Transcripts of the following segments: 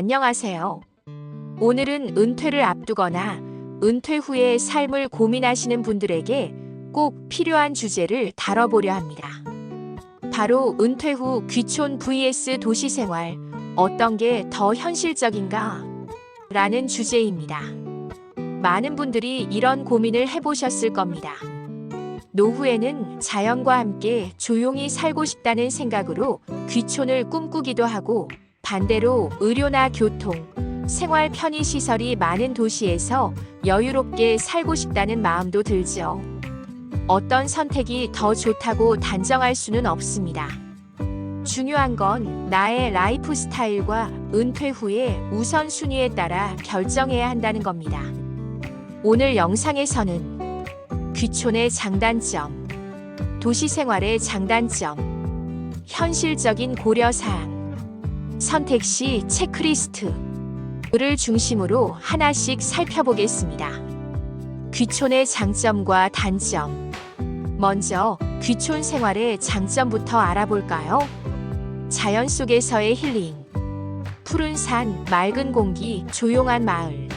안녕하세요. 오늘은 은퇴를 앞두거나 은퇴 후의 삶을 고민하시는 분들에게 꼭 필요한 주제를 다뤄보려 합니다. 바로 은퇴 후 귀촌 vs 도시 생활, 어떤 게 더 현실적인가? 라는 주제입니다. 많은 분들이 이런 고민을 해보셨을 겁니다. 노후에는 자연과 함께 조용히 살고 싶다는 생각으로 귀촌을 꿈꾸기도 하고, 반대로 의료나 교통, 생활 편의시설이 많은 도시에서 여유롭게 살고 싶다는 마음도 들죠. 어떤 선택이 더 좋다고 단정할 수는 없습니다. 중요한 건 나의 라이프 스타일과 은퇴 후의 우선순위에 따라 결정해야 한다는 겁니다. 오늘 영상에서는 귀촌의 장단점, 도시 생활의 장단점, 현실적인 고려사항, 선택 시 체크리스트를 중심으로 하나씩 살펴보겠습니다. 귀촌의 장점과 단점. 먼저 귀촌 생활의 장점부터 알아볼까요? 자연 속에서의 힐링, 푸른 산, 맑은 공기, 조용한 마을.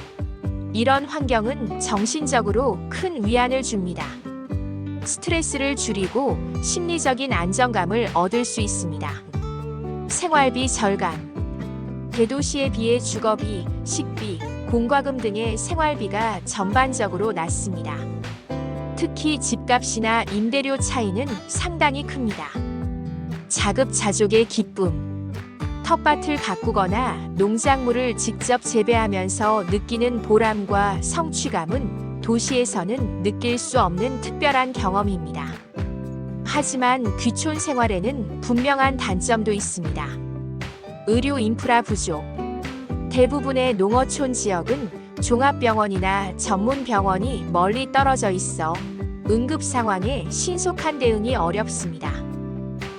이런 환경은 정신적으로 큰 위안을 줍니다. 스트레스를 줄이고 심리적인 안정감을 얻을 수 있습니다. 생활비 절감. 대도시에 비해 주거비, 식비, 공과금 등의 생활비가 전반적으로 낮습니다. 특히 집값이나 임대료 차이는 상당히 큽니다. 자급자족의 기쁨. 텃밭을 가꾸거나 농작물을 직접 재배하면서 느끼는 보람과 성취감은 도시에서는 느낄 수 없는 특별한 경험입니다. 하지만 귀촌 생활에는 분명한 단점도 있습니다. 의료 인프라 부족. 대부분의 농어촌 지역은 종합병원이나 전문병원이 멀리 떨어져 있어 응급 상황에 신속한 대응이 어렵습니다.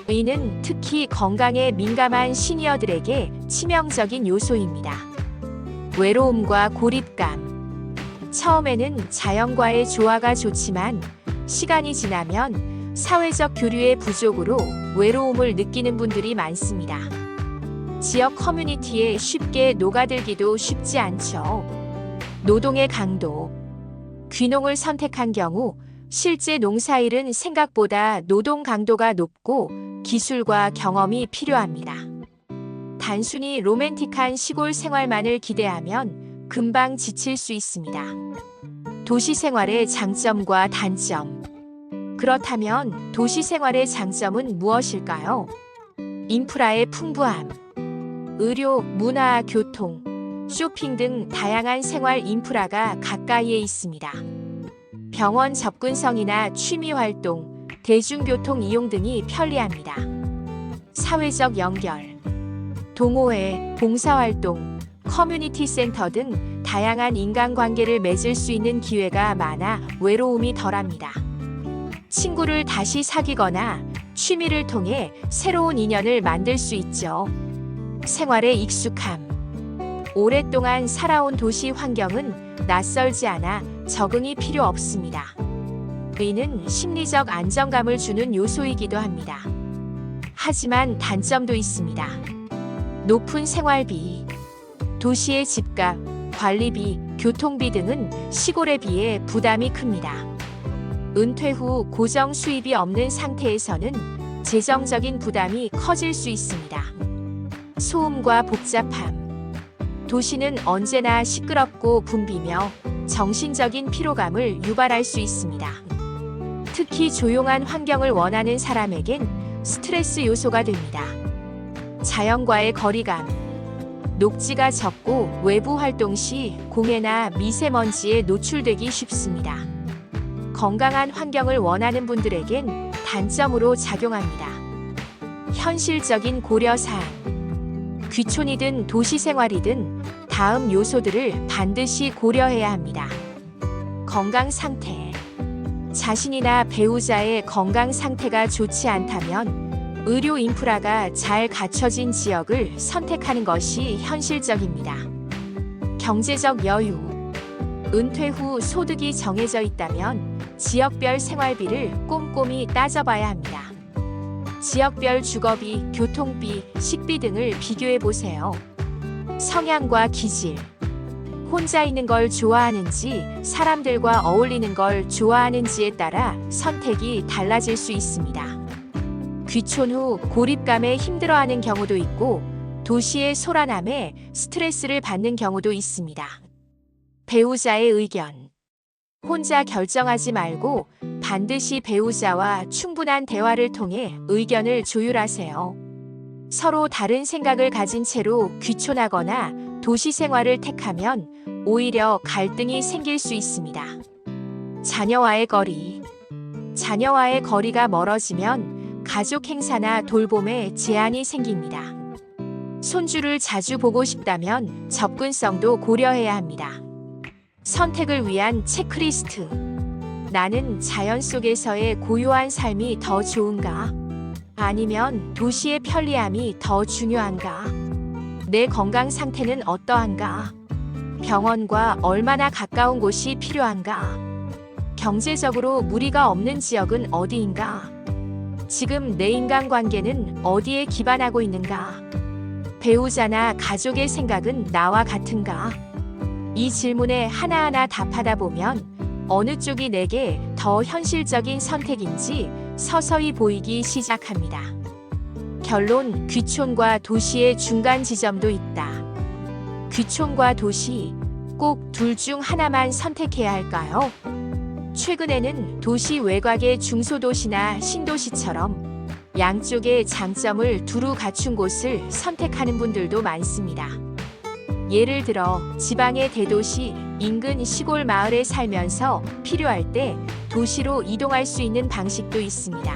이는 특히 건강에 민감한 시니어들에게 치명적인 요소입니다. 외로움과 고립감. 처음에는 자연과의 조화가 좋지만 시간이 지나면 사회적 교류의 부족으로 외로움을 느끼는 분들이 많습니다. 지역 커뮤니티에 쉽게 녹아들기도 쉽지 않죠. 노동의 강도. 귀농을 선택한 경우 실제 농사일은 생각보다 노동 강도가 높고 기술과 경험이 필요합니다. 단순히 로맨틱한 시골 생활만을 기대하면 금방 지칠 수 있습니다. 도시 생활의 장점과 단점. 그렇다면 도시 생활의 장점은 무엇일까요? 인프라의 풍부함. 의료, 문화, 교통, 쇼핑 등 다양한 생활 인프라가 가까이에 있습니다. 병원 접근성이나 취미 활동, 대중교통 이용 등이 편리합니다. 사회적 연결. 동호회, 봉사활동, 커뮤니티 센터 등 다양한 인간관계를 맺을 수 있는 기회가 많아 외로움이 덜합니다. 친구를 다시 사귀거나 취미를 통해 새로운 인연을 만들 수 있죠. 생활의 익숙함. 오랫동안 살아온 도시 환경은 낯설지 않아 적응이 필요 없습니다. 이는 심리적 안정감을 주는 요소이기도 합니다. 하지만 단점도 있습니다. 높은 생활비. 도시의 집값, 관리비, 교통비 등은 시골에 비해 부담이 큽니다. 은퇴 후 고정 수입이 없는 상태에서는 재정적인 부담이 커질 수 있습니다. 소음과 복잡함. 도시는 언제나 시끄럽고 붐비며 정신적인 피로감을 유발할 수 있습니다. 특히 조용한 환경을 원하는 사람에겐 스트레스 요소가 됩니다. 자연과의 거리감. 녹지가 적고 외부 활동 시 공해나 미세먼지에 노출되기 쉽습니다. 건강한 환경을 원하는 분들에겐 단점으로 작용합니다. 현실적인 고려사항. 귀촌이든 도시 생활이든 다음 요소들을 반드시 고려해야 합니다. 건강 상태. 자신이나 배우자의 건강 상태가 좋지 않다면 의료 인프라가 잘 갖춰진 지역을 선택하는 것이 현실적입니다. 경제적 여유. 은퇴 후 소득이 정해져 있다면 지역별 생활비를 꼼꼼히 따져봐야 합니다. 지역별 주거비, 교통비, 식비 등을 비교해 보세요. 성향과 기질, 혼자 있는 걸 좋아하는지 사람들과 어울리는 걸 좋아하는지에 따라 선택이 달라질 수 있습니다. 귀촌 후 고립감에 힘들어하는 경우도 있고 도시의 소란함에 스트레스를 받는 경우도 있습니다. 배우자의 의견. 혼자 결정하지 말고 반드시 배우자와 충분한 대화를 통해 의견을 조율하세요. 서로 다른 생각을 가진 채로 귀촌하거나 도시 생활을 택하면 오히려 갈등이 생길 수 있습니다. 자녀와의 거리. 자녀와의 거리가 멀어지면 가족 행사나 돌봄에 제한이 생깁니다. 손주를 자주 보고 싶다면 접근성도 고려해야 합니다. 선택을 위한 체크리스트. 나는 자연 속에서의 고요한 삶이 더 좋은가? 아니면 도시의 편리함이 더 중요한가? 내 건강 상태는 어떠한가? 병원과 얼마나 가까운 곳이 필요한가? 경제적으로 무리가 없는 지역은 어디인가? 지금 내 인간관계는 어디에 기반하고 있는가? 배우자나 가족의 생각은 나와 같은가? 이 질문에 하나하나 답하다 보면 어느 쪽이 내게 더 현실적인 선택인지 서서히 보이기 시작합니다. 결론, 귀촌과 도시의 중간 지점도 있다. 귀촌과 도시, 꼭 둘 중 하나만 선택해야 할까요? 최근에는 도시 외곽의 중소도시나 신도시처럼 양쪽의 장점을 두루 갖춘 곳을 선택하는 분들도 많습니다. 예를 들어 지방의 대도시 인근 시골 마을에 살면서 필요할 때 도시로 이동할 수 있는 방식도 있습니다.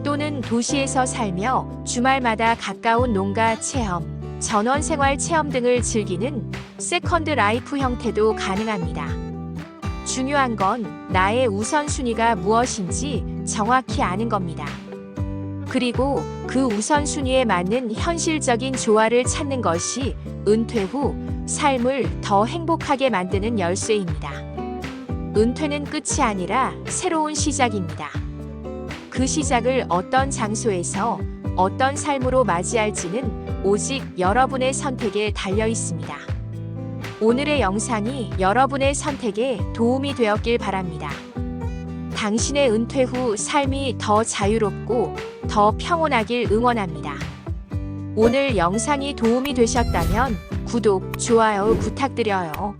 또는 도시에서 살며 주말마다 가까운 농가 체험, 전원생활 체험 등을 즐기는 세컨드 라이프 형태도 가능합니다. 중요한 건 나의 우선순위가 무엇인지 정확히 아는 겁니다. 그리고 그 우선순위에 맞는 현실적인 조화를 찾는 것이 은퇴 후 삶을 더 행복하게 만드는 열쇠입니다. 은퇴는 끝이 아니라 새로운 시작입니다. 그 시작을 어떤 장소에서 어떤 삶으로 맞이할지는 오직 여러분의 선택에 달려 있습니다. 오늘의 영상이 여러분의 선택에 도움이 되었길 바랍니다. 당신의 은퇴 후 삶이 더 자유롭고 더 평온하길 응원합니다. 오늘 영상이 도움이 되셨다면 구독, 좋아요 부탁드려요.